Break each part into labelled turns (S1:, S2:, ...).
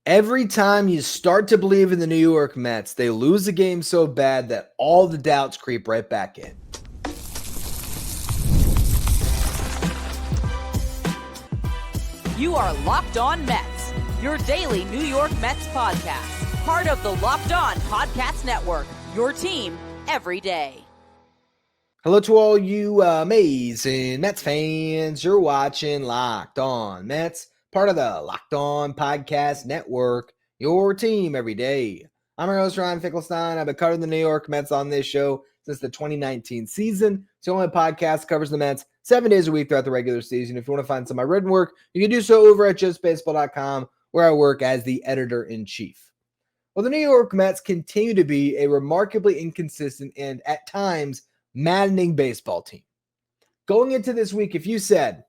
S1: Every time you start to believe in the New York Mets, they lose a game so bad that all the doubts creep right back in.
S2: You are Locked On Mets, your daily New York Mets podcast. Part of the Locked On Podcast Network, your team every day.
S1: Hello to all you amazing Mets fans. You're watching Locked On Mets, part of the Locked On Podcast Network, your team every day. I'm your host, Ryan Finkelstein. I've been covering the New York Mets on this show since the 2019 season. It's the only podcast that covers the Mets 7 days a week throughout the regular season. If you want to find some of my written work, you can do so over at justbaseball.com, where I work as the editor-in-chief. Well, the New York Mets continue to be a remarkably inconsistent and, at times, maddening baseball team. Going into this week, if you said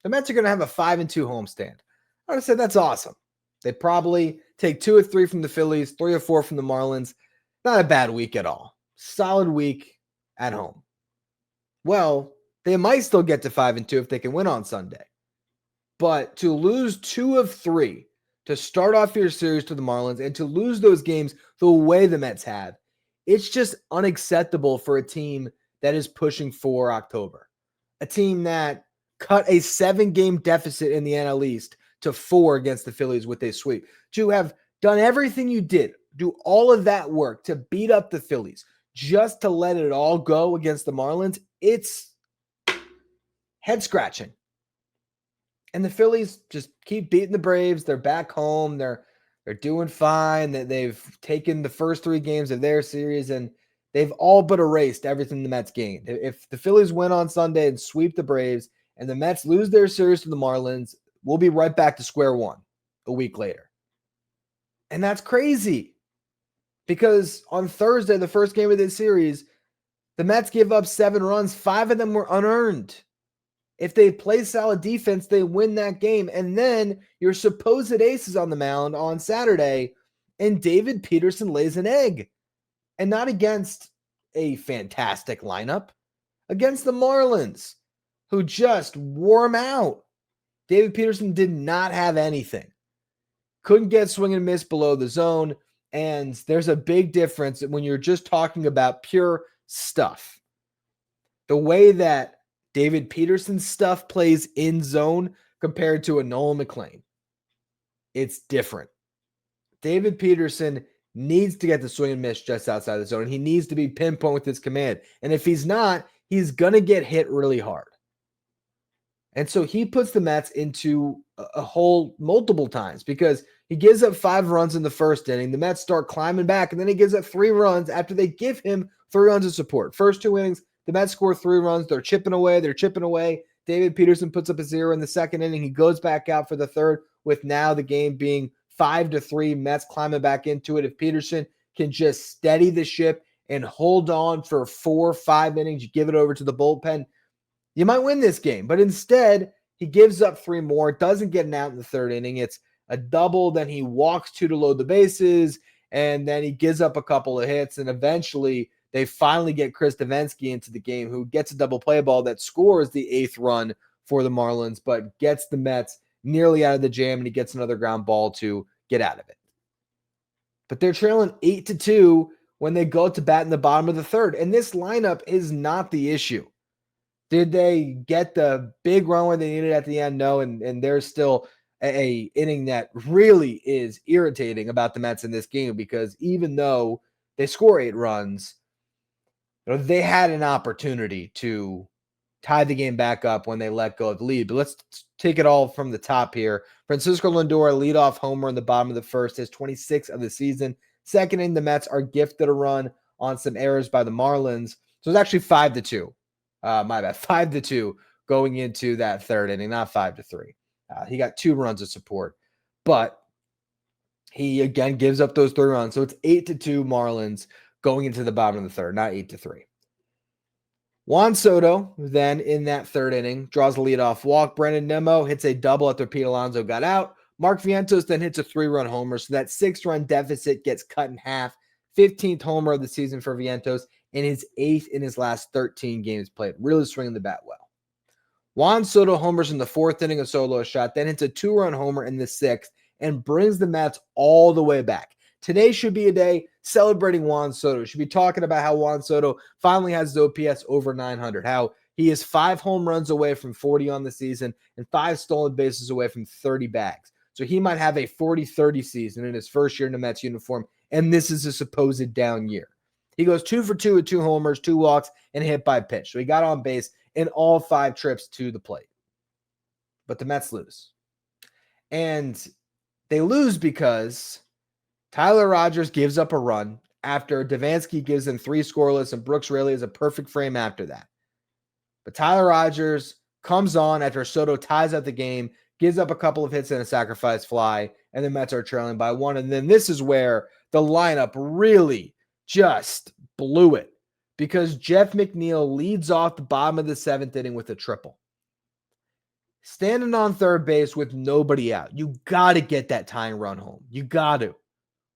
S1: the Mets are going to have a 5-2 homestand, I would have said that's awesome. They'd probably take 2 or 3 from the Phillies, 3 or 4 from the Marlins. Not a bad week at all. Solid week at home. Well, they might still get to 5-2 if they can win on Sunday. But to lose 2 of 3 to start off your series to the Marlins and to lose those games the way the Mets have, it's just unacceptable for a team that is pushing for October. A team that cut a 7-game deficit in the NL East to 4 against the Phillies with a sweep. To have done everything you did, do all of that work to beat up the Phillies, just to let it all go against the Marlins, it's head-scratching. And the Phillies just keep beating the Braves. They're back home. They're doing fine. They've taken the first 3 games of their series, and they've all but erased everything the Mets gained. If the Phillies win on Sunday and sweep the Braves, and the Mets lose their series to the Marlins, we'll be right back to square one a week later. And that's crazy, because on Thursday, the first game of this series, the Mets gave up 7 runs. 5 of them were unearned. If they play solid defense, they win that game. And then your supposed ace is on the mound on Saturday, and David Peterson lays an egg. And not against a fantastic lineup, against the Marlins, who just wore him out. David Peterson did not have anything. Couldn't get swing and miss below the zone. And there's a big difference when you're just talking about pure stuff. The way that David Peterson's stuff plays in zone compared to a Nolan McLean, it's different. David Peterson needs to get the swing and miss just outside the zone, and he needs to be pinpoint with his command. And if he's not, he's going to get hit really hard. And so he puts the Mets into a hole multiple times because he gives up 5 runs in the first inning. The Mets start climbing back, and then he gives up 3 runs after they give him 3 runs of support. First 2 innings, the Mets score 3 runs. They're chipping away. David Peterson puts up a 0 in the second inning. He goes back out for the third, with now the game being 5-3. Mets climbing back into it. If Peterson can just steady the ship and hold on for 4 or 5 innings, you give it over to the bullpen, you might win this game. But instead, he gives up 3 more, doesn't get an out in the third inning. It's a double, then he walks 2 to load the bases, and then he gives up a couple of hits, and eventually they finally get Chris Davinsky into the game, who gets a double play ball that scores the 8th run for the Marlins, but gets the Mets nearly out of the jam, and he gets another ground ball to get out of it. But they're trailing 8-2 when they go to bat in the bottom of the third, and this lineup is not the issue. Did they get the big run where they needed at the end? No, and there's still a inning that really is irritating about the Mets in this game, because even though they score 8 runs, they had an opportunity to tie the game back up when they let go of the lead. But let's take it all from the top here. Francisco Lindor, leadoff homer in the bottom of the first, his 26th of the season. Second inning, the Mets are gifted a run on some errors by the Marlins. So it's actually 5-2. My bad, 5-2 going into that third inning, not 5-3. He got 2 runs of support, but he again gives up those 3 runs. So it's 8-2 Marlins going into the bottom of the third, not 8-3. Juan Soto then in that third inning draws a leadoff walk. Brandon Nimmo hits a double after Pete Alonso got out. Mark Vientos then hits a 3-run homer, so that 6-run deficit gets cut in half. 15th homer of the season for Vientos, and his 8th in his last 13 games played. Really swinging the bat well. Juan Soto homers in the 4th inning, a solo shot, then hits a 2-run homer in the 6th, and brings the Mets all the way back. Today should be a day celebrating Juan Soto. We should be talking about how Juan Soto finally has his OPS over 900, how he is 5 home runs away from 40 on the season and 5 stolen bases away from 30 bags. So he might have a 40-30 season in his first year in the Mets uniform, and this is a supposed down year. He goes 2 for 2 with 2 homers, 2 walks, and a hit by pitch. So he got on base in all 5 trips to the plate. But the Mets lose. And they lose because Tyler Rogers gives up a run after Devansky gives them 3 scoreless, and Brooks Raley is a perfect frame after that. But Tyler Rogers comes on after Soto ties up the game, gives up a couple of hits and a sacrifice fly, and the Mets are trailing by 1. And then this is where the lineup really just blew it, because Jeff McNeil leads off the bottom of the 7th inning with a triple. Standing on third base with nobody out. You got to get that tying run home. You got to.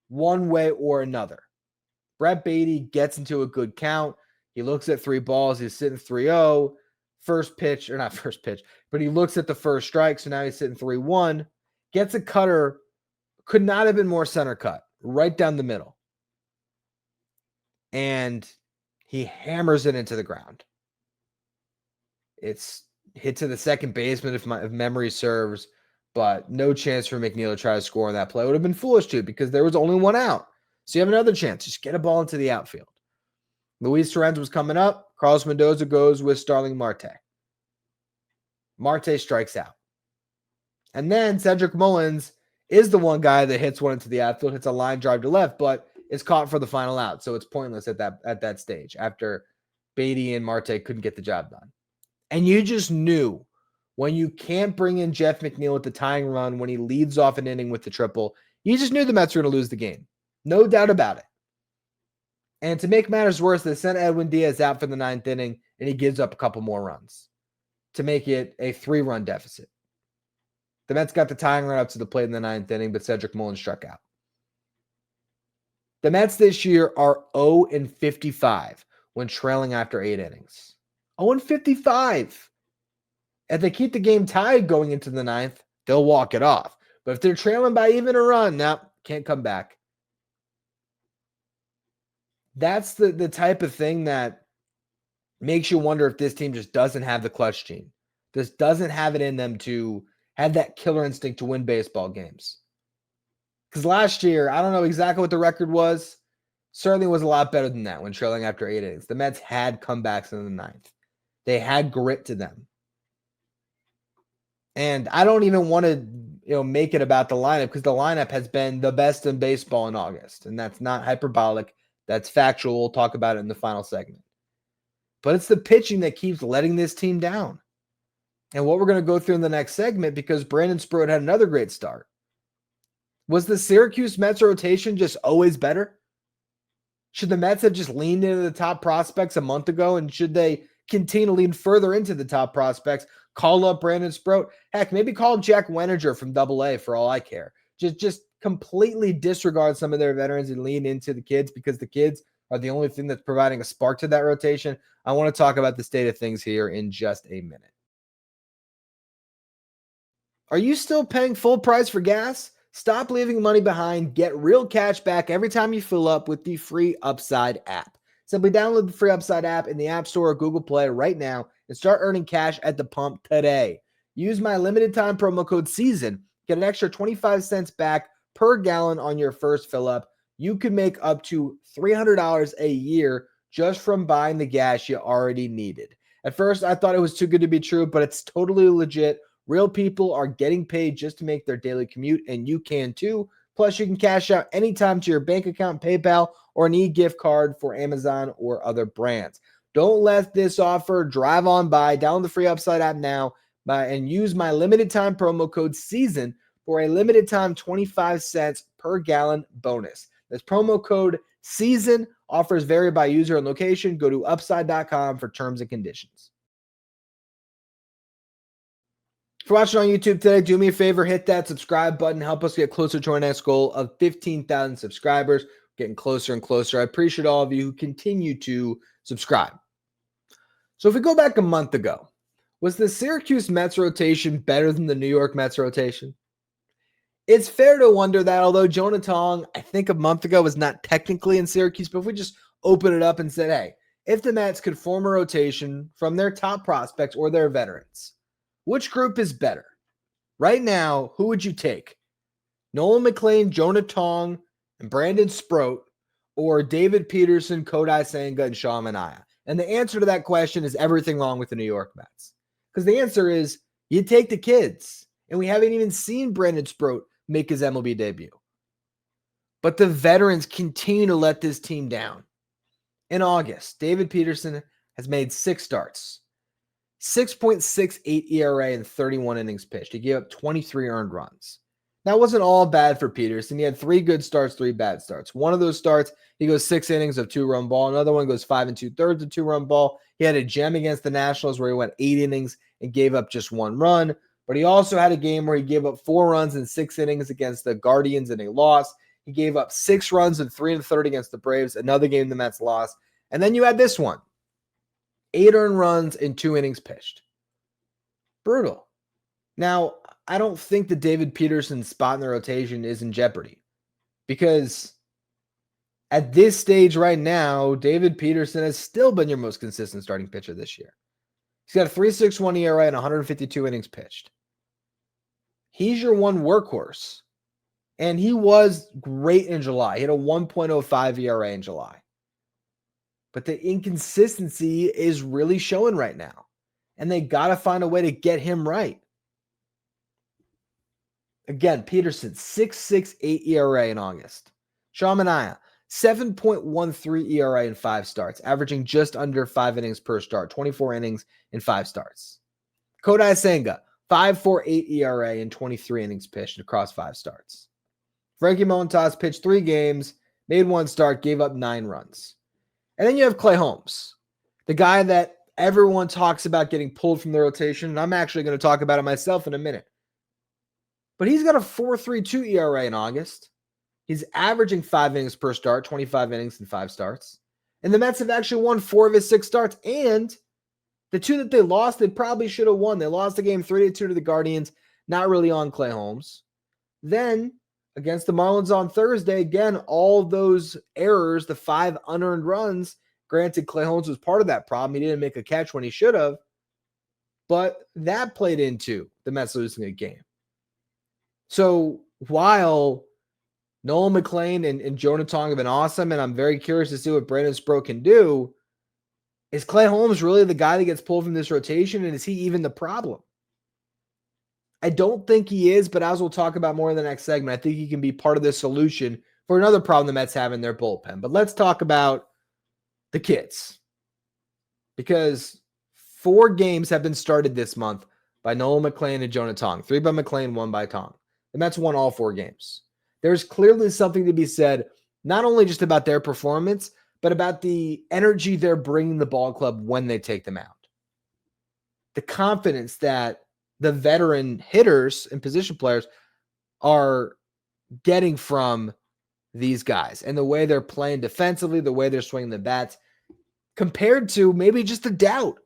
S1: One way or another. Brett Beatty gets into a good count. He looks at 3 balls. He's sitting 3-0. First pitch, or not first pitch, but he looks at the first strike. So now he's sitting 3-1. Gets a cutter. Could not have been more center cut. Right down the middle. And he hammers it into the ground. It's hit to the second baseman, if memory serves, but no chance for McNeil to try to score on that play. It would have been foolish to, because there was only 1 out. So you have another chance. Just get a ball into the outfield. Luis Torrens was coming up. Carlos Mendoza goes with Starling Marte. Marte strikes out. And then Cedric Mullins is the one guy that hits one into the outfield, hits a line drive to left, but is caught for the final out. So it's pointless at that stage after Beatty and Marte couldn't get the job done. And you just knew, when you can't bring in Jeff McNeil with the tying run, when he leads off an inning with the triple, you just knew the Mets were going to lose the game. No doubt about it. And to make matters worse, they sent Edwin Diaz out for the 9th inning, and he gives up a couple more runs to make it a 3-run deficit. The Mets got the tying run up to the plate in the 9th inning, but Cedric Mullins struck out. The Mets this year are 0-55 when trailing after 8 innings. 0-55. If they keep the game tied going into the 9th, they'll walk it off. But if they're trailing by even a run, can't come back. That's the type of thing that makes you wonder if this team just doesn't have the clutch gene. Just doesn't have it in them to have that killer instinct to win baseball games. Because last year, I don't know exactly what the record was. Certainly was a lot better than that when trailing after 8 innings. The Mets had comebacks in the 9th. They had grit to them. And I don't even want to make it about the lineup, because the lineup has been the best in baseball in August. And that's not hyperbolic. That's factual. We'll talk about it in the final segment. But it's the pitching that keeps letting this team down. And what we're going to go through in the next segment, because Brandon Sproat had another great start. Was the Syracuse Mets rotation just always better? Should the Mets have just leaned into the top prospects a month ago? And should they continue to lean further into the top prospects? Call up Brandon Sproat. Heck, maybe call Jack Weninger from AA for all I care. Just completely disregard some of their veterans and lean into the kids, because the kids are the only thing that's providing a spark to that rotation. I want to talk about the state of things here in just a minute. Are you still paying full price for gas? Stop leaving money behind. Get real cash back every time you fill up with the free Upside app. Simply download the free Upside app in the App Store or Google Play right now and start earning cash at the pump today. Use my limited time promo code SEASON. Get an extra 25 cents back per gallon on your first fill up. You can make up to $300 a year just from buying the gas you already needed. At first, I thought it was too good to be true, but it's totally legit. Real people are getting paid just to make their daily commute, and you can too. Plus, you can cash out anytime to your bank account, PayPal, or an e-gift card for Amazon or other brands. Don't let this offer drive on by. Download the free Upside app now and use my limited time promo code SEASON for a limited time 25 cents per gallon bonus. This promo code SEASON. Offers vary by user and location. Go to upside.com for terms and conditions. If you're watching on YouTube today, do me a favor, hit that subscribe button. Help us get closer to our next goal of 15,000 subscribers. Getting closer and closer. I appreciate all of you who continue to subscribe. So if we go back a month ago, was the Syracuse Mets rotation better than the New York Mets rotation? It's fair to wonder that, although Jonah Tong, I think a month ago, was not technically in Syracuse, but if we just open it up and said, hey, if the Mets could form a rotation from their top prospects or their veterans, which group is better? Right now, who would you take? Nolan, McLean, Jonah Tong, and Brandon Sproat, or David Peterson, Kodai Senga, and Sean Manaea? And the answer to that question is everything wrong with the New York Mets. Because the answer is you take the kids. And we haven't even seen Brandon Sproat make his MLB debut. But the veterans continue to let this team down. In August, David Peterson has made 6 starts, 6.68 ERA in 31 innings pitched. He gave up 23 earned runs. That wasn't all bad for Peterson. He had 3 good starts, 3 bad starts. One of those starts, he goes 6 innings of 2-run ball. Another one goes 5 2/3 of 2-run ball. He had a gem against the Nationals where he went 8 innings and gave up just 1 run. But he also had a game where he gave up 4 runs in 6 innings against the Guardians and a loss. He gave up 6 runs in 3 1/3 against the Braves, another game the Mets lost. And then you had this one, 8 earned runs in 2 innings pitched. Brutal. Now, I don't think that David Peterson's spot in the rotation is in jeopardy because at this stage right now, David Peterson has still been your most consistent starting pitcher this year. He's got a 3.61 ERA and 152 innings pitched. He's your one workhorse. And he was great in July. He had a 1.05 ERA in July. But the inconsistency is really showing right now. And they got to find a way to get him right. Again, Peterson, 6.68 ERA in August. Sean Manaea, 7.13 ERA in 5 starts, averaging just under 5 innings per start, 24 innings in 5 starts. Kodai Senga, 5.48 ERA in 23 innings pitched across 5 starts. Frankie Montas pitched 3 games, made 1 start, gave up 9 runs. And then you have Clay Holmes, the guy that everyone talks about getting pulled from the rotation, and I'm actually going to talk about it myself in a minute. But he's got a 4.32 ERA in August. He's averaging 5 innings per start, 25 innings in 5 starts. And the Mets have actually won 4 of his 6 starts. And the 2 that they lost, they probably should have won. They lost the game 3-2 to the Guardians, not really on Clay Holmes. Then, against the Marlins on Thursday, again, all those errors, the 5 unearned runs, granted, Clay Holmes was part of that problem. He didn't make a catch when he should have. But that played into the Mets losing a game. So while Nolan, McLean, and Jonah Tong have been awesome, and I'm very curious to see what Brandon Sproat can do, is Clay Holmes really the guy that gets pulled from this rotation, and is he even the problem? I don't think he is, but as we'll talk about more in the next segment, I think he can be part of the solution for another problem the Mets have in their bullpen. But let's talk about the kids, because 4 games have been started this month by Nolan, McLean, and Jonah Tong. 3 by McLean, 1 by Tong. The Mets won all 4 games. There's clearly something to be said, not only just about their performance, but about the energy they're bringing the ball club when they take them out. The confidence that the veteran hitters and position players are getting from these guys and the way they're playing defensively, the way they're swinging the bats, compared to maybe just a doubt.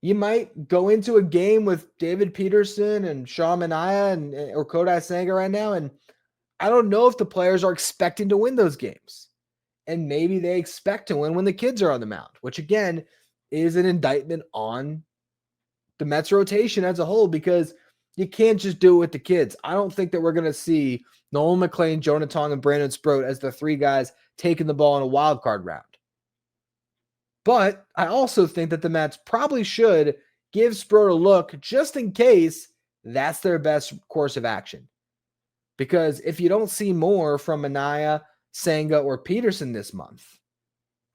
S1: You might go into a game with David Peterson and Sean Manaea or Kodai Senga right now, and I don't know if the players are expecting to win those games. And maybe they expect to win when the kids are on the mound, which again is an indictment on the Mets rotation as a whole, because you can't just do it with the kids. I don't think that we're going to see Nolan, McLean, Jonah Tong, and Brandon Sproat as the 3 guys taking the ball in a wild card round. But I also think that the Mets probably should give Spro a look just in case that's their best course of action. Because if you don't see more from Manaea, Senga, or Peterson this month,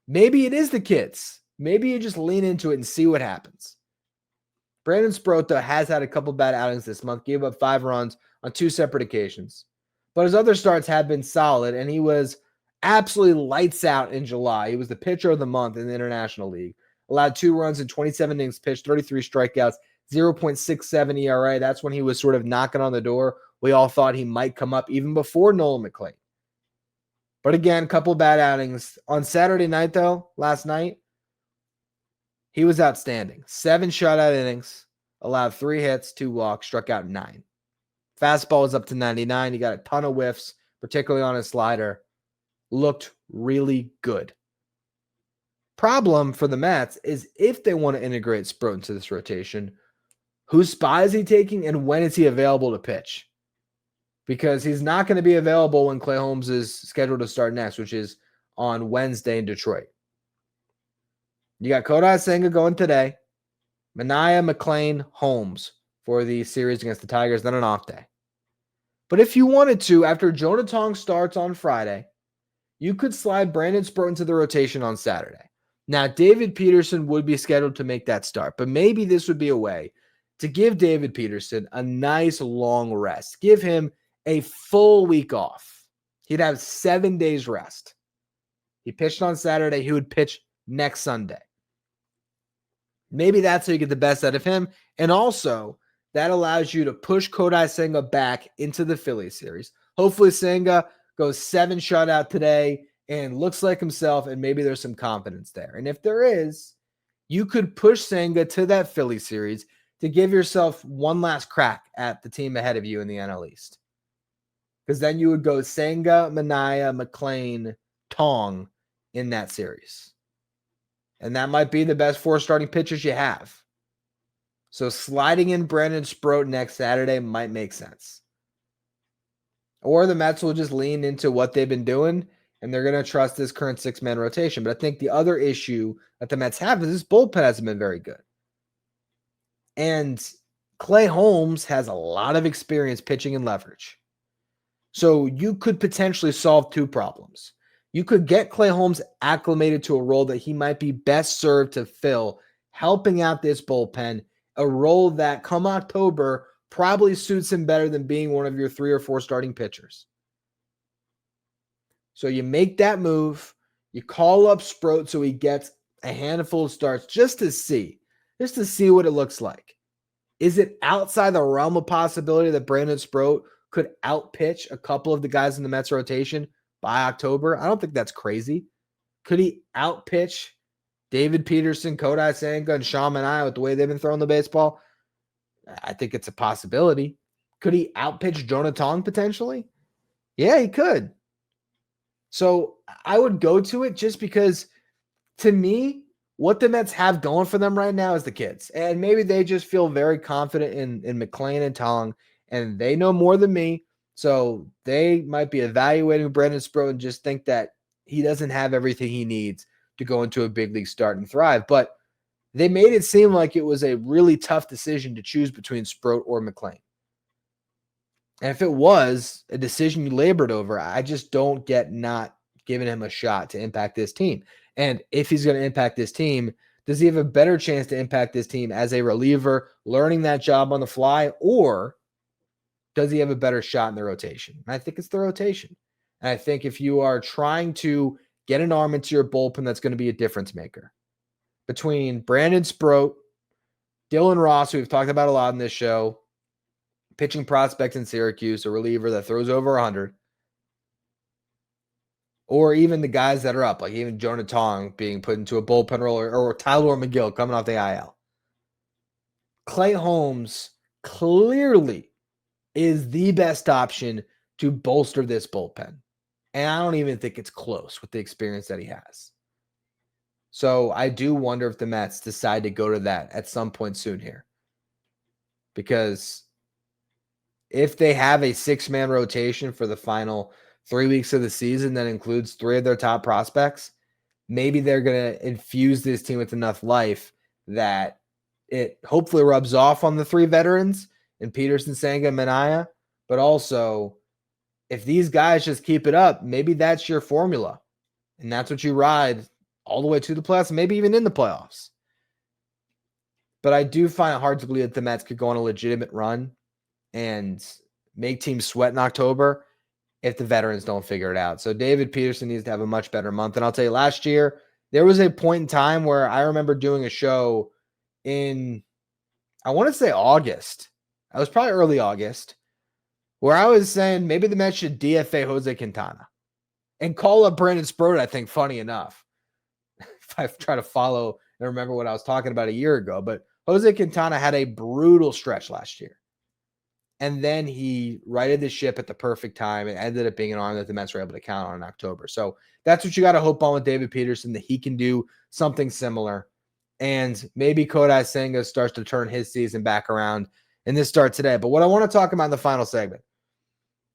S1: maybe it is the kids. Maybe you just lean into it and see what happens. Brandon Sproat, though, has had a couple bad outings this month, gave up 5 runs on 2 separate occasions. But his other starts have been solid, and he was absolutely lights out in July. He was the pitcher of the month in the International League. Allowed 2 runs in 27 innings pitched, 33 strikeouts, 0.67 ERA. That's when he was sort of knocking on the door. We all thought he might come up even before Nolan, McLean. But again, a couple bad outings. On Saturday night, though, last night, he was outstanding. 7 shutout innings, allowed 3 hits, 2 walks, struck out 9. Fastball was up to 99. He got a ton of whiffs, particularly on his slider. Looked really good. Problem for the Mets is if they want to integrate Sproat into this rotation, whose spot is he taking and when is he available to pitch? Because he's not going to be available when Clay Holmes is scheduled to start next, which is on Wednesday in Detroit. You got Kodai Senga going today, Manaea, McLean, Holmes for the series against the Tigers, then an off day. But if you wanted to, after Jonah Tong starts on Friday, you could slide Brandon Sproat into the rotation on Saturday. Now, David Peterson would be scheduled to make that start, but maybe this would be a way to give David Peterson a nice long rest. Give him a full week off. He'd have 7 days rest. He pitched on Saturday. He would pitch next Sunday. Maybe that's how you get the best out of him. And also, that allows you to push Kodai Senga back into the Phillies series. Hopefully, Senga goes 7 shutout today and looks like himself, and maybe there's some confidence there. And if there is, you could push Senga to that Philly series to give yourself one last crack at the team ahead of you in the NL East. Because then you would go Senga, Manaea, McLean, Tong in that series. And that might be the best 4 starting pitchers you have. So sliding in Brandon Sproat next Saturday might make sense. Or the Mets will just lean into what they've been doing, and they're going to trust this current 6-man rotation. But I think the other issue that the Mets have is this bullpen hasn't been very good. And Clay Holmes has a lot of experience pitching in leverage. So you could potentially solve 2 problems. You could get Clay Holmes acclimated to a role that he might be best served to fill, helping out this bullpen, a role that come October probably suits him better than being one of your 3 or 4 starting pitchers. So you make that move, you call up Sproat so he gets a handful of starts just to see what it looks like. Is it outside the realm of possibility that Brandon Sproat could outpitch a couple of the guys in the Mets rotation by October? I don't think that's crazy. Could he outpitch David Peterson, Kodai Senga, and Sean Manaea with the way they've been throwing the baseball? I think it's a possibility. Could he outpitch Jonah Tong potentially? Yeah, he could. So I would go to it just because, to me, what the Mets have going for them right now is the kids. And maybe they just feel very confident in McLean and Tong, and they know more than me. So they might be evaluating Brandon Sproat and just think that he doesn't have everything he needs to go into a big league start and thrive. But they made it seem like it was a really tough decision to choose between Sproat or McLean. And if it was a decision you labored over, I just don't get not giving him a shot to impact this team. And if he's going to impact this team, does he have a better chance to impact this team as a reliever, learning that job on the fly, or does he have a better shot in the rotation? And I think it's the rotation. And I think if you are trying to get an arm into your bullpen that's going to be a difference maker, between Brandon Sproat, Dylan Ross, who we've talked about a lot in this show, pitching prospect in Syracuse, a reliever that throws over 100, or even the guys that are up, like even Jonah Tong being put into a bullpen role, or Tyler McGill coming off the IL. Clay Holmes clearly is the best option to bolster this bullpen. And I don't even think it's close with the experience that he has. So I do wonder if the Mets decide to go to that at some point soon here. Because if they have a 6-man rotation for the final 3 weeks of the season that includes 3 of their top prospects, maybe they're going to infuse this team with enough life that it hopefully rubs off on the 3 veterans in Peterson, Senga, and Manaea. But also, if these guys just keep it up, maybe that's your formula. And that's what you ride all the way to the playoffs, maybe even in the playoffs. But I do find it hard to believe that the Mets could go on a legitimate run and make teams sweat in October if the veterans don't figure it out. So David Peterson needs to have a much better month. And I'll tell you, last year, there was a point in time where I remember doing a show in, I want to say August. I was probably early August, where I was saying maybe the Mets should DFA Jose Quintana and call up Brandon Sproat, I think, funny enough. If I try to follow and remember what I was talking about a year ago. But Jose Quintana had a brutal stretch last year. And then he righted the ship at the perfect time. It ended up being an arm that the Mets were able to count on in October. So that's what you got to hope on with David Peterson, that he can do something similar. And maybe Kodai Senga starts to turn his season back around in this start today. But what I want to talk about in the final segment,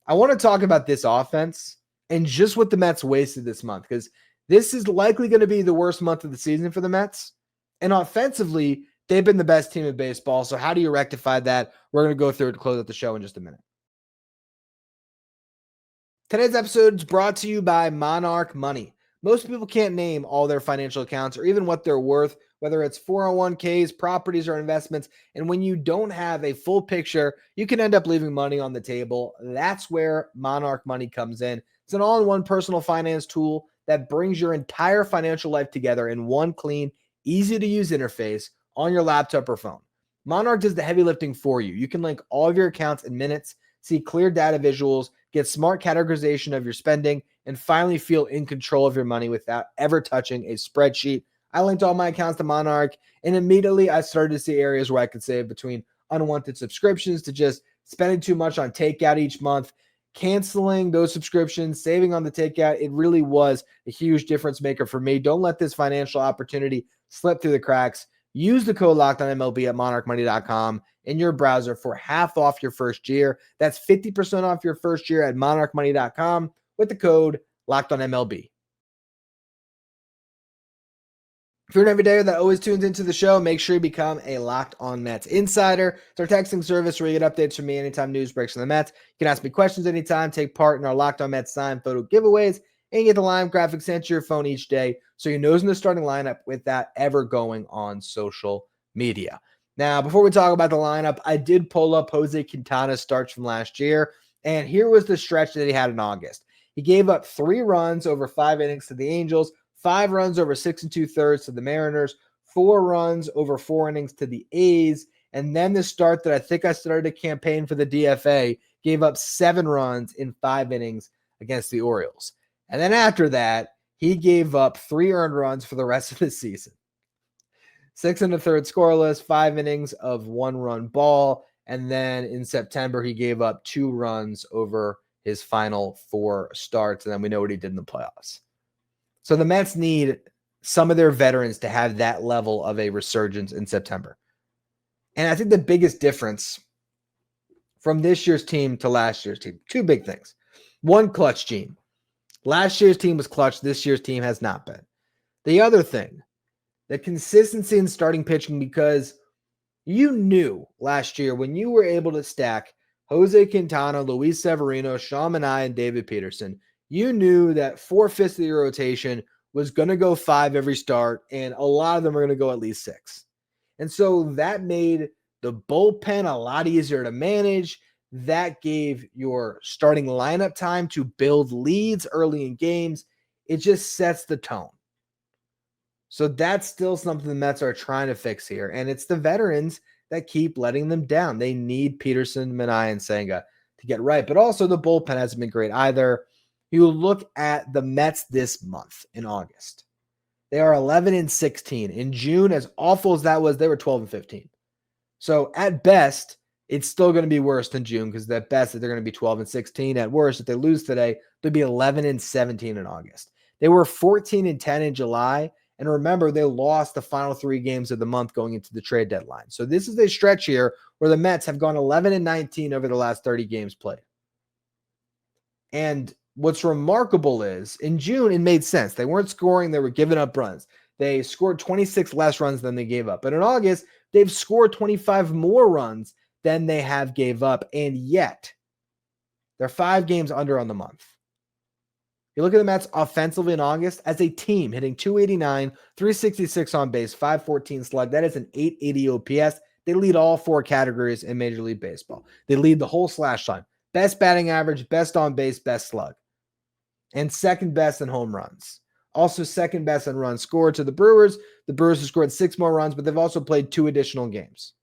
S1: I want to talk about this offense and just what the Mets wasted this month, because this is likely going to be the worst month of the season for the Mets. And offensively, they've been the best team in baseball. So how do you rectify that? We're going to go through it to close out the show in just a minute. Today's episode is brought to you by Monarch Money. Most people can't name all their financial accounts or even what they're worth, whether it's 401ks, properties, or investments. And when you don't have a full picture, you can end up leaving money on the table. That's where Monarch Money comes in. It's an all-in-one personal finance tool that brings your entire financial life together in one clean, easy-to-use interface on your laptop or phone. Monarch does the heavy lifting for you. You can link all of your accounts in minutes, see clear data visuals, get smart categorization of your spending, and finally feel in control of your money without ever touching a spreadsheet. I linked all my accounts to Monarch, and immediately I started to see areas where I could save, between unwanted subscriptions to just spending too much on takeout each month, canceling those subscriptions, saving on the takeout. It really was a huge difference maker for me. Don't let this financial opportunity slip through the cracks. Use the code LOCKEDONMLB at monarchmoney.com in your browser for half off your first year. That's 50% off your first year at monarchmoney.com with the code LOCKEDONMLB. If you're an everydayer that always tunes into the show, make sure you become a Locked On Mets insider. It's our texting service where you get updates from me anytime news breaks from the Mets. You can ask me questions anytime, take part in our Locked On Mets signed photo giveaways, and you get the live graphic sent to your phone each day so you know who's in the starting lineup without ever going on social media. Now, before we talk about the lineup, I did pull up Jose Quintana's starts from last year, and here was the stretch that he had in August. He gave up 3 runs over 5 innings to the Angels, 5 runs over 6 2/3 to the Mariners, 4 runs over 4 innings to the A's, and then the start that I think I started a campaign for the DFA, gave up 7 runs in 5 innings against the Orioles. And then after that, he gave up 3 earned runs for the rest of the season. 6 1/3 scoreless, 5 innings of 1-run ball, and then in September, he gave up 2 runs over his final 4 starts, and then we know what he did in the playoffs. So the Mets need some of their veterans to have that level of a resurgence in September. And I think the biggest difference from this year's team to last year's team, 2 big things. One, clutch gene. Last year's team was clutch. This year's team has not been. The other thing, the consistency in starting pitching, because you knew last year when you were able to stack Jose Quintana, Luis Severino, Sean Manaea, and David Peterson, you knew that 4/5 of your rotation was going to go 5 every start, and a lot of them are going to go at least 6. And so that made the bullpen a lot easier to manage. That gave your starting lineup time to build leads early in games. It just sets the tone. So that's still something the Mets are trying to fix here. And it's the veterans that keep letting them down. They need Peterson, Manaea, and Senga to get right. But also the bullpen hasn't been great either. You look at the Mets this month in August. They are 11-16. In June, as awful as that was, they were 12-15. So at best, it's still going to be worse than June, because at best they're going to be 12-16. At worst, if they lose today, they'll be 11-17 in August. They were 14-10 in July. And remember, they lost the final 3 games of the month going into the trade deadline. So this is a stretch here where the Mets have gone 11-19 over the last 30 games played. And what's remarkable is in June, it made sense. They weren't scoring. They were giving up runs. They scored 26 less runs than they gave up. But in August, they've scored 25 more runs than they have gave up. And yet, they're 5 games under on the month. You look at the Mets offensively in August as a team, hitting 289, 366 on base, 514 slug. That is an 880 OPS. They lead all 4 categories in Major League Baseball. They lead the whole slash line. Best batting average, best on base, best slug. And second best in home runs. Also second best in runs scored to the Brewers. The Brewers have scored 6 more runs, but they've also played 2 additional games.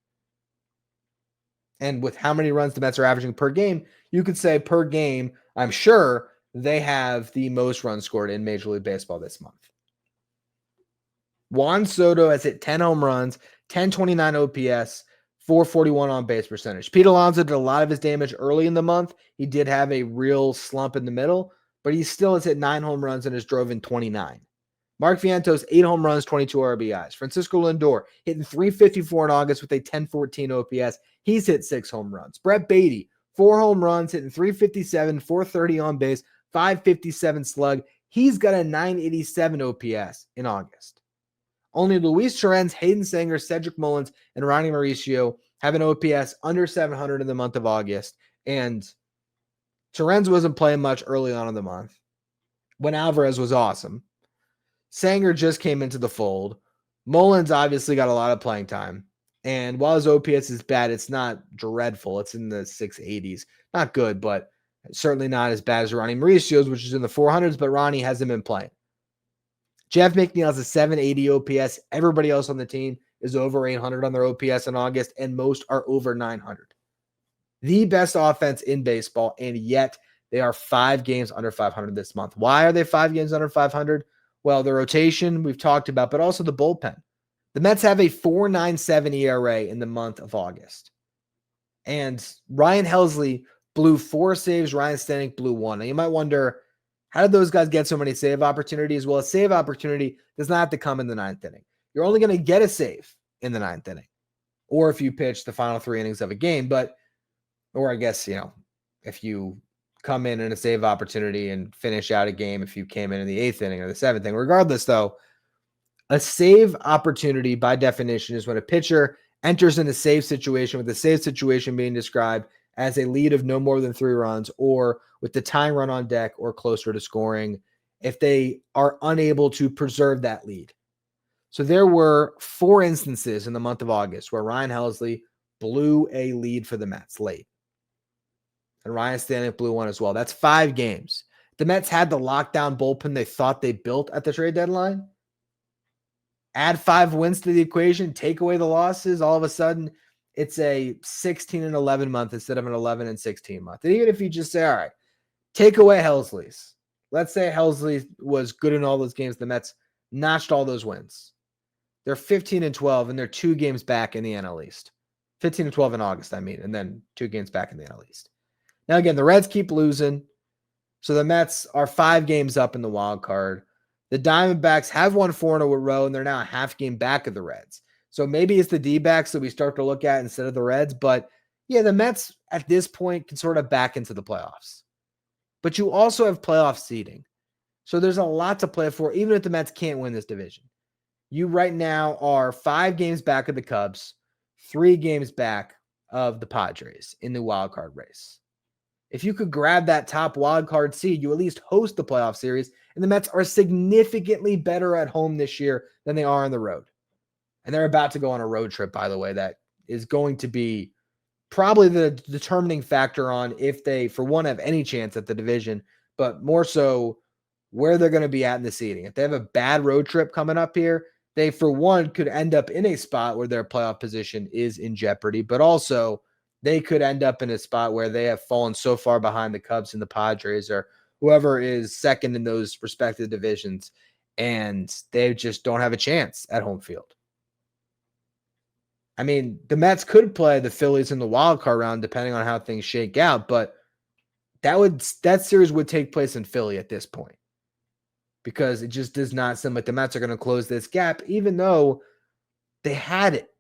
S1: And with how many runs the Mets are averaging per game, you could say per game, I'm sure they have the most runs scored in Major League Baseball this month. Juan Soto has hit 10 home runs, 1029 OPS, 441 on base percentage. Pete Alonso did a lot of his damage early in the month. He did have a real slump in the middle, but he still has hit 9 home runs and has drove in 29. Mark Vientos, 8 home runs, 22 RBIs. Francisco Lindor hitting 354 in August with a 1014 OPS. He's hit 6 home runs. Brett Beatty, 4 home runs, hitting 357, 430 on base, 557 slug. He's got a 987 OPS in August. Only Luis Torrens, Hayden Sanger, Cedric Mullins, and Ronnie Mauricio have an OPS under 700 in the month of August. And Torrens wasn't playing much early on in the month when Alvarez was awesome. Sanger just came into the fold. Mullins obviously got a lot of playing time. And while his OPS is bad, it's not dreadful. It's in the 680s. Not good, but certainly not as bad as Ronnie Mauricio's, which is in the 400s, but Ronnie hasn't been playing. Jeff McNeil has a 780 OPS. Everybody else on the team is over 800 on their OPS in August, and most are over 900. The best offense in baseball, and yet they are 5 games under 500 this month. Why are they 5 games under 500? Well, the rotation we've talked about, but also the bullpen. The Mets have a 4.97 ERA in the month of August. And Ryan Helsley blew 4 saves. Ryan Stanek blew 1. Now you might wonder, how did those guys get so many save opportunities? Well, a save opportunity does not have to come in the 9th inning. You're only going to get a save in the 9th inning, or if you pitch the final 3 innings of a game. Or I guess, if you come in a save opportunity and finish out a game, if you came in the 8th inning or the 7th inning. Regardless, though, a save opportunity by definition is when a pitcher enters in a save situation, with the save situation being described as a lead of no more than 3 runs, or with the tying run on deck or closer to scoring, if they are unable to preserve that lead. So there were 4 instances in the month of August where Ryan Helsley blew a lead for the Mets late. And Ryan Stanek blew 1 as well. That's 5 games. The Mets had the lockdown bullpen they thought they built at the trade deadline. Add 5 wins to the equation, take away the losses, all of a sudden it's a 16-11 month instead of an 11-16 month. And even if you just say, all right, take away Helsley's. Let's say Helsley was good in all those games. The Mets notched all those wins. They're 15-12, and they're 2 games back in the NL East. 15-12 in August, and then 2 games back in the NL East. Now, again, the Reds keep losing, so the Mets are 5 games up in the wild card. The Diamondbacks have won 4 in a row, and they're now a half game back of the Reds. So maybe it's the D-backs that we start to look at instead of the Reds. But, yeah, the Mets at this point can sort of back into the playoffs. But you also have playoff seeding. So there's a lot to play for, even if the Mets can't win this division. You right now are 5 games back of the Cubs, 3 games back of the Padres in the wild card race. If you could grab that top wild card seed, you at least host the playoff series, and the Mets are significantly better at home this year than they are on the road. And they're about to go on a road trip, by the way, that is going to be probably the determining factor on if they, for one, have any chance at the division, but more so where they're going to be at in the seeding. If they have a bad road trip coming up here, they, for one, could end up in a spot where their playoff position is in jeopardy, but also they could end up in a spot where they have fallen so far behind the Cubs and the Padres or whoever is second in those respective divisions, and they just don't have a chance at home field. I mean, the Mets could play the Phillies in the wild card round depending on how things shake out, but that series would take place in Philly at this point, because it just does not seem like the Mets are going to close this gap, even though they had it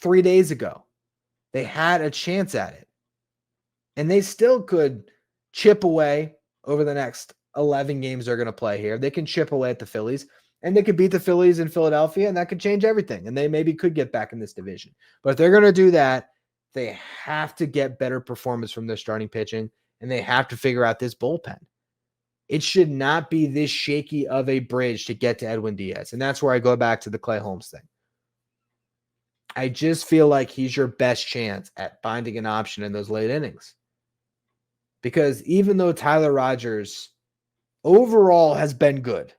S1: 3 days ago. They had a chance at it. And they still could chip away over the next 11 games they're going to play here. They can chip away at the Phillies, and they could beat the Phillies in Philadelphia, and that could change everything. And they maybe could get back in this division. But if they're going to do that, they have to get better performance from their starting pitching, and they have to figure out this bullpen. It should not be this shaky of a bridge to get to Edwin Diaz. And that's where I go back to the Clay Holmes thing. I just feel like he's your best chance at finding an option in those late innings. Because even though Tyler Rogers overall has been good,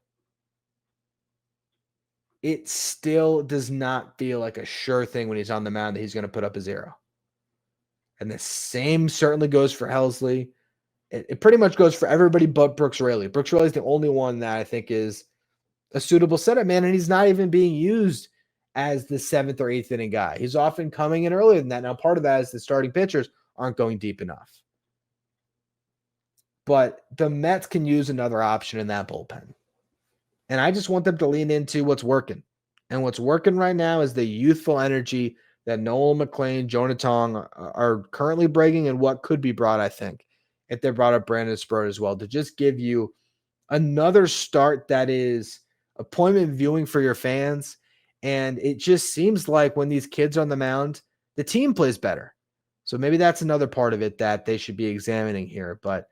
S1: it still does not feel like a sure thing when he's on the mound that he's going to put up a 0. And the same certainly goes for Helsley. It pretty much goes for everybody but Brooks Raley. Brooks Raley is the only one that I think is a suitable setup man, and he's not even being used as the 7th or 8th inning guy. He's often coming in earlier than that. Now, part of that is the starting pitchers aren't going deep enough. But the Mets can use another option in that bullpen. And I just want them to lean into what's working. And what's working right now is the youthful energy that Nolan, McLean, Jonah, Tong are currently bringing and what could be brought, I think, if they brought up Brandon Sproat as well, to just give you another start that is appointment viewing for your fans. And it just seems like when these kids are on the mound, the team plays better. So maybe that's another part of it that they should be examining here. But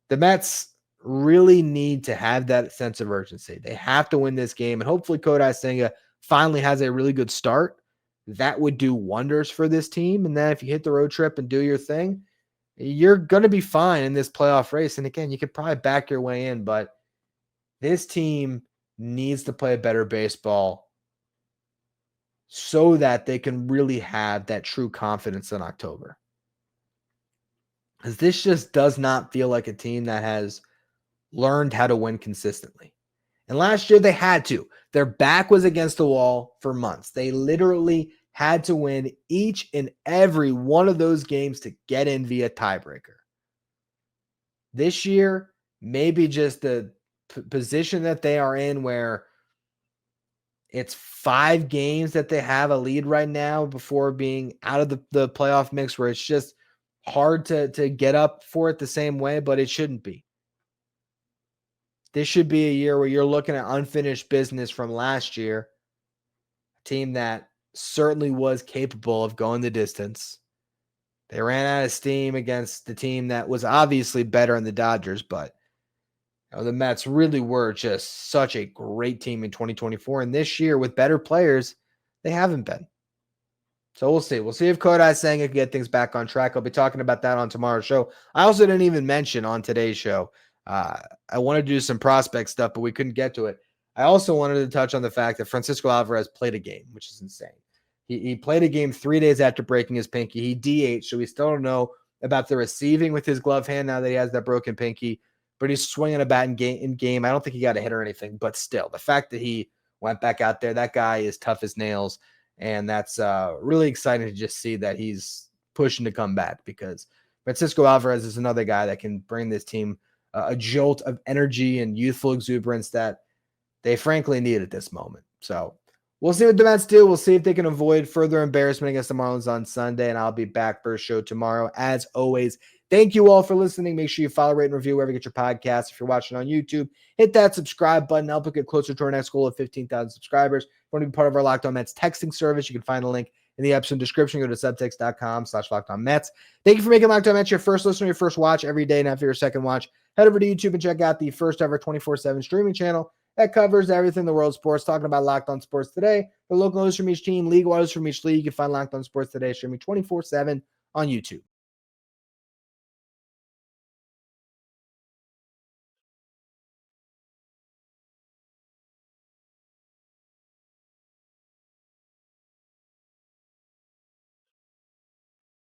S1: the Mets really need to have that sense of urgency. They have to win this game. And hopefully Kodai Senga finally has a really good start. That would do wonders for this team. And then if you hit the road trip and do your thing, you're going to be fine in this playoff race. And again, you could probably back your way in, but this team needs to play better baseball so that they can really have that true confidence in October. Because this just does not feel like a team that has learned how to win consistently. And last year they had to. Their back was against the wall for months. They literally had to win each and every one of those games to get in via tiebreaker. This year, maybe just the position that they are in where it's 5 games that they have a lead right now before being out of the playoff mix, where it's just hard to get up for it the same way, but it shouldn't be. This should be a year where you're looking at unfinished business from last year, a team that certainly was capable of going the distance. They ran out of steam against the team that was obviously better in the Dodgers, but the Mets really were just such a great team in 2024. And this year, with better players, they haven't been. So we'll see. We'll see if Kodai Senga can get things back on track. I'll be talking about that on tomorrow's show. I also didn't even mention on today's show. I wanted to do some prospect stuff, but we couldn't get to it. I also wanted to touch on the fact that Francisco Alvarez played a game, which is insane. He played a game 3 days after breaking his pinky. He DH'd, so we still don't know about the receiving with his glove hand now that he has that broken pinky. But he's swinging a bat in game. I don't think he got a hit or anything, but still, the fact that he went back out there, that guy is tough as nails, and that's really exciting to just see that he's pushing to come back, because Francisco Alvarez is another guy that can bring this team a jolt of energy and youthful exuberance that they frankly need at this moment. So we'll see what the Mets do. We'll see if they can avoid further embarrassment against the Marlins on Sunday, and I'll be back for a show tomorrow. As always, thank you all for listening. Make sure you follow, rate, and review wherever you get your podcasts. If you're watching on YouTube, hit that subscribe button. Help us get closer to our next goal of 15,000 subscribers. If you want to be part of our Locked On Mets texting service, you can find a link in the episode description. Go to subtext.com/LockedOnMets. Thank you for making Locked On Mets your first listen, your first watch every day. Now for your second watch, head over to YouTube and check out the first ever 24/7 streaming channel that covers everything in the world of sports, talking about Locked On Sports Today, the local news from each team, league wise from each league. You can find Locked On Sports Today streaming 24/7 on YouTube.